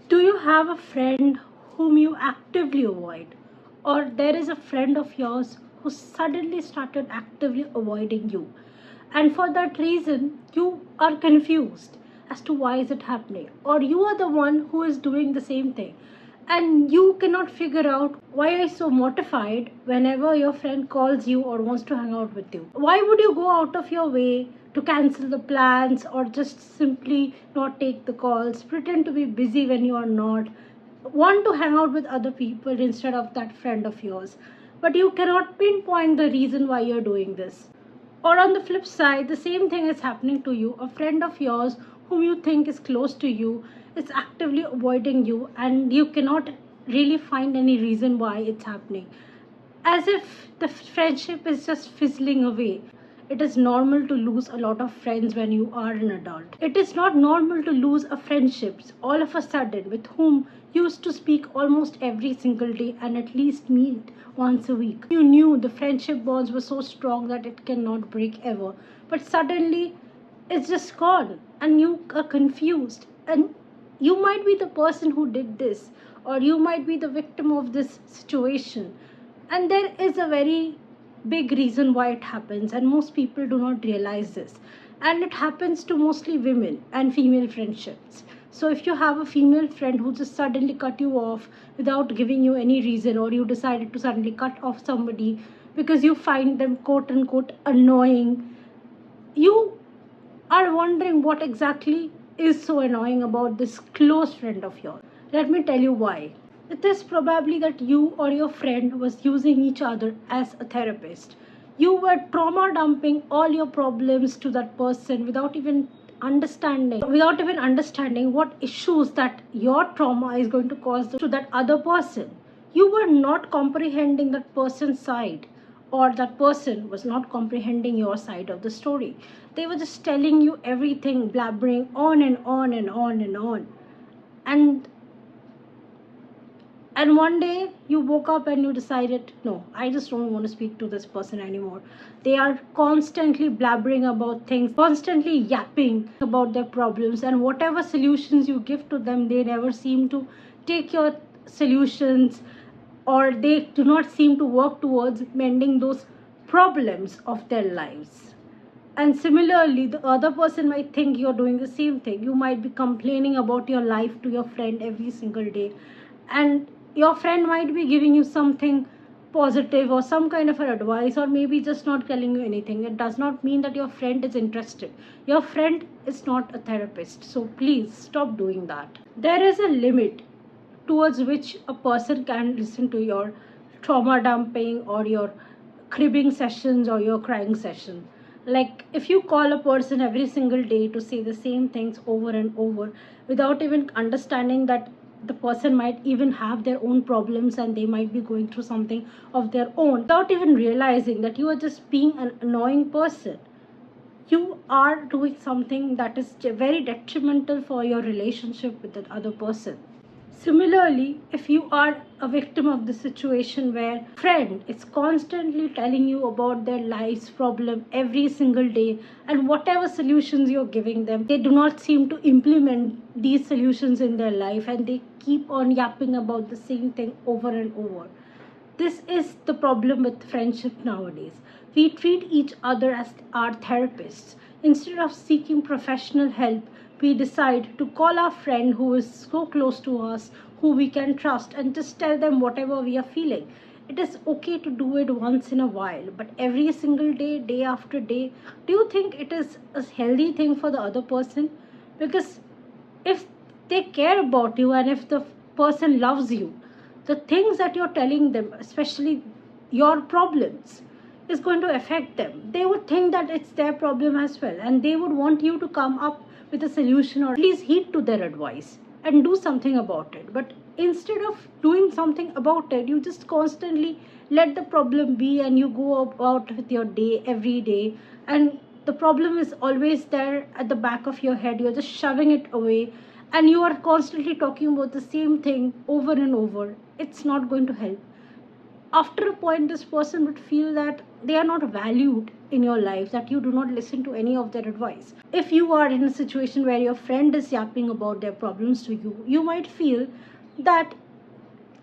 Do you have a friend whom you actively avoid? Or there is a friend of yours who suddenly started actively avoiding you? And for that reason, you are confused as to why is it happening. Or you are the one who is doing the same thing. And you cannot figure out why are you so mortified whenever your friend calls you or wants to hang out with you. Why would you go out of your way to cancel the plans or just simply not take the calls, pretend to be busy when you are not, want to hang out with other people instead of that friend of yours, but you cannot pinpoint the reason why you're doing this? Or on the flip side, the same thing is happening to you. A friend of yours whom you think is close to you is actively avoiding you, and you cannot really find any reason why it's happening. As if the friendship is just fizzling away. It is normal to lose a lot of friends when you are an adult. It is not normal to lose a friendship all of a sudden with whom you used to speak almost every single day and at least meet once a week. You knew the friendship bonds were so strong that it cannot break ever. But suddenly it's just gone and you are confused. And you might be the person who did this, or you might be the victim of this situation. And there is a very big reason why it happens, and most people do not realize this. And it happens to mostly women and female friendships. So if you have a female friend who just suddenly cut you off without giving you any reason, or you decided to suddenly cut off somebody because you find them quote unquote annoying, you are wondering what exactly is so annoying about this close friend of yours. Let me tell you why. It is probably that you or your friend was using each other as a therapist. You were trauma dumping all your problems to that person without even understanding what issues that your trauma is going to cause to that other person. You were not comprehending that person's side, or that person was not comprehending your side of the story. They were just telling you everything, blabbering on and on and on and on. And one day you woke up and you decided, no, I just don't want to speak to this person anymore. They are constantly blabbering about things, constantly yapping about their problems, and whatever solutions you give to them, they never seem to take your solutions, or they do not seem to work towards mending those problems of their lives. And similarly, the other person might think you're doing the same thing. You might be complaining about your life to your friend every single day, and your friend might be giving you something positive or some kind of an advice, or maybe just not telling you anything. It does not mean that your friend is interested. Your friend is not a therapist, so please stop doing that. There is a limit towards which a person can listen to your trauma dumping or your cribbing sessions or your crying session. Like if you call a person every single day to say the same things over and over without even understanding that the person might even have their own problems and they might be going through something of their own, without even realizing that you are just being an annoying person, you are doing something that is very detrimental for your relationship with that other person. Similarly, if you are a victim of the situation where friend is constantly telling you about their life's problem every single day, and whatever solutions you're giving them, they do not seem to implement these solutions in their life, and they keep on yapping about the same thing over and over. This is the problem with friendship nowadays. We treat each other as our therapists. Instead of seeking professional help, we decide to call our friend who is so close to us, who we can trust, and just tell them whatever we are feeling. It is okay to do it once in a while, but every single day, day after day, do you think it is a healthy thing for the other person? Because if they care about you and if the person loves you, the things that you're telling them, especially your problems, is going to affect them. They would think that it's their problem as well, and they would want you to come up with a solution or at least heed to their advice and do something about it. But instead of doing something about it, you just constantly let the problem be and you go about with your day every day, and the problem is always there at the back of your head. You're just shoving it away and you are constantly talking about the same thing over and over. It's not going to help. After a point, this person would feel that they are not valued in your life that you do not listen to any of their advice. If you are in a situation where your friend is yapping about their problems to you, you might feel that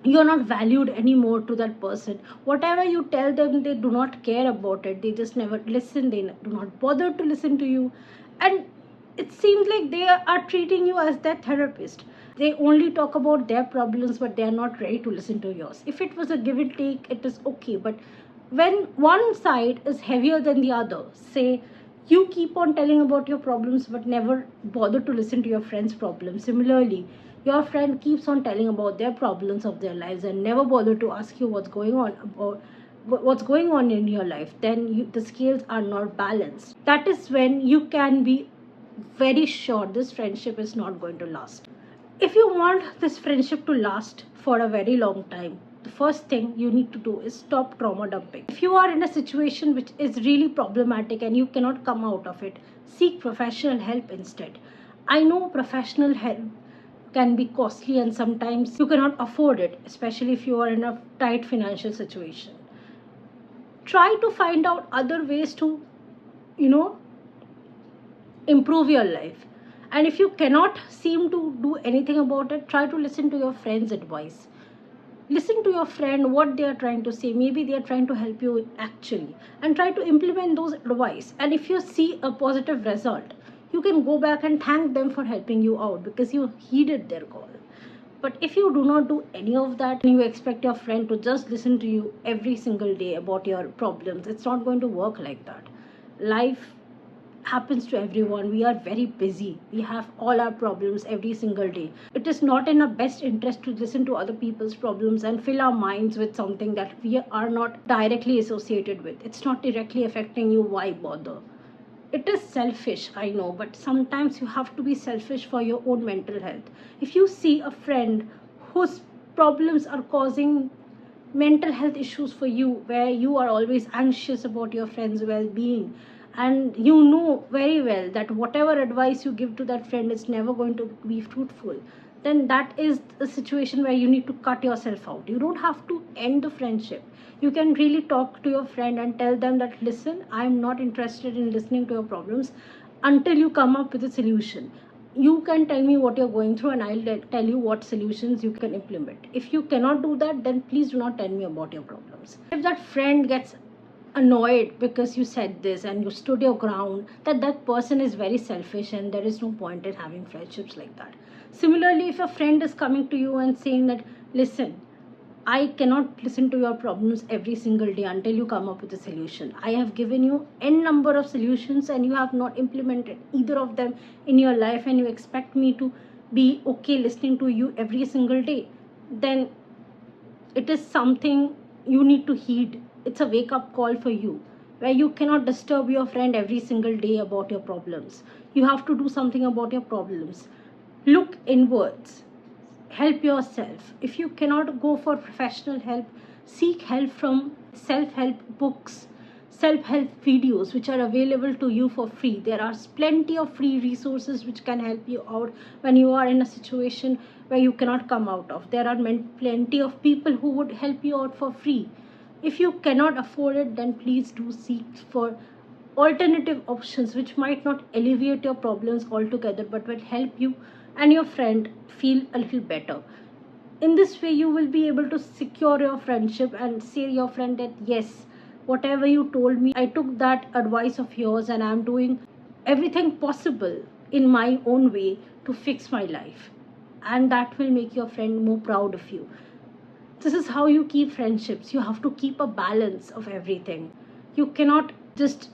you're not valued anymore to that person. Whatever you tell them, they do not care about it. They just never listen. They do not bother to listen to you. And it seems like they are treating you as their therapist. They only talk about their problems, but they are not ready to listen to yours. If it was a give and take, it is okay. But when one side is heavier than the other, say you keep on telling about your problems but never bother to listen to your friend's problems. Similarly, your friend keeps on telling about their problems of their lives and never bother to ask you what's going on about what's going on in your life, then the scales are not balanced. That is when you can be very sure this friendship is not going to last. If you want this friendship to last for a very long time, the first thing you need to do is stop trauma dumping. If you are in a situation which is really problematic and you cannot come out of it, seek professional help instead. I know professional help can be costly and sometimes you cannot afford it, especially if you are in a tight financial situation. Try to find out other ways to, you know, improve your life. And if you cannot seem to do anything about it, try to listen to your friend's advice. Listen to your friend what they are trying to say. Maybe they are trying to help you actually, and try to implement those advice. And if you see a positive result, you can go back and thank them for helping you out because you heeded their call. But if you do not do any of that and you expect your friend to just listen to you every single day about your problems, it's not going to work like that. Life happens to everyone. We are very busy. We have all our problems every single day. It is not in our best interest to listen to other people's problems and fill our minds with something that we are not directly associated with. It's not directly affecting you. Why bother? It is selfish, I know, but sometimes you have to be selfish for your own mental health. If you see a friend whose problems are causing mental health issues for you, where you are always anxious about your friend's well-being, and you know very well that whatever advice you give to that friend is never going to be fruitful, then that is a situation where you need to cut yourself out. You don't have to end the friendship. You can really talk to your friend and tell them that, listen, I'm not interested in listening to your problems until you come up with a solution. You can tell me what you're going through and I'll tell you what solutions you can implement. If you cannot do that, then please do not tell me about your problems. If that friend gets annoyed because you said this and you stood your ground, that person is very selfish and there is no point in having friendships like that. Similarly, if a friend is coming to you and saying that, listen, I cannot listen to your problems every single day until you come up with a solution. I have given you n number of solutions and you have not implemented either of them in your life, and you expect me to be okay listening to you every single day, then it is something you need to heed. It's a wake-up call for you, where you cannot disturb your friend every single day about your problems. You have to do something about your problems. Look inwards. Help yourself. If you cannot go for professional help, seek help from self-help books, self-help videos which are available to you for free. There are plenty of free resources which can help you out when you are in a situation where you cannot come out of. There are plenty of people who would help you out for free. If you cannot afford it, then please do seek for alternative options which might not alleviate your problems altogether but will help you and your friend feel a little better. In this way, you will be able to secure your friendship and say to your friend that, yes, whatever you told me, I took that advice of yours and I'm doing everything possible in my own way to fix my life. And that will make your friend more proud of you. This is how you keep friendships. You have to keep a balance of everything. You cannot just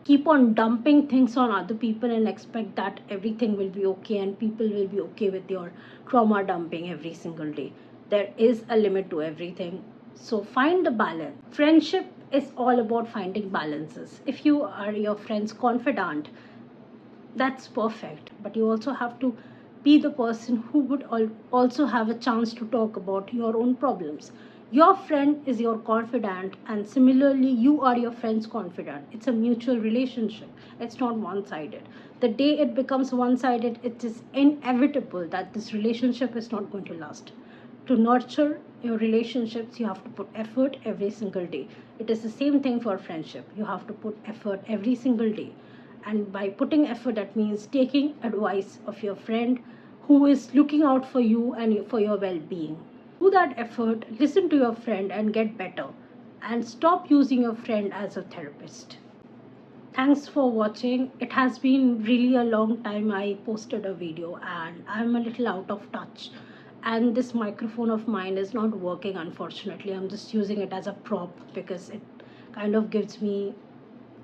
keep on dumping things on other people and expect that everything will be okay and people will be okay with your trauma dumping every single day. There is a limit to everything. So find the balance. Friendship is all about finding balances. If you are your friend's confidant, that's perfect. But you also have to be the person who would also have a chance to talk about your own problems. Your friend is your confidant, and similarly, you are your friend's confidant. It's a mutual relationship. It's not one-sided. The day it becomes one-sided, it is inevitable that this relationship is not going to last. To nurture your relationships, you have to put effort every single day. It is the same thing for friendship. You have to put effort every single day. And by putting effort, that means taking advice of your friend who is looking out for you and for your well-being. Do that effort, listen to your friend and get better. And stop using your friend as a therapist. Thanks for watching. It has been really a long time I posted a video and I'm a little out of touch. And this microphone of mine is not working, unfortunately. I'm just using it as a prop because it kind of gives me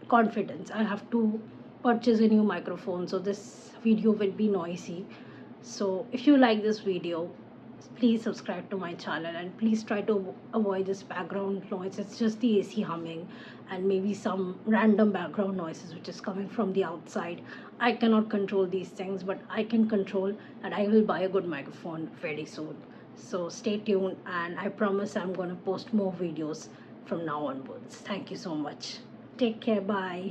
confidence. I have to purchase a new microphone, so this video will be noisy. So if you like this video, please subscribe to my channel and please try to avoid this background noise. It's just the AC humming and maybe some random background noises which is coming from the outside. I cannot control these things, but I can control that I will buy a good microphone very soon. So stay tuned, and I promise I'm going to post more videos from now onwards. Thank you so much. Take care. Bye.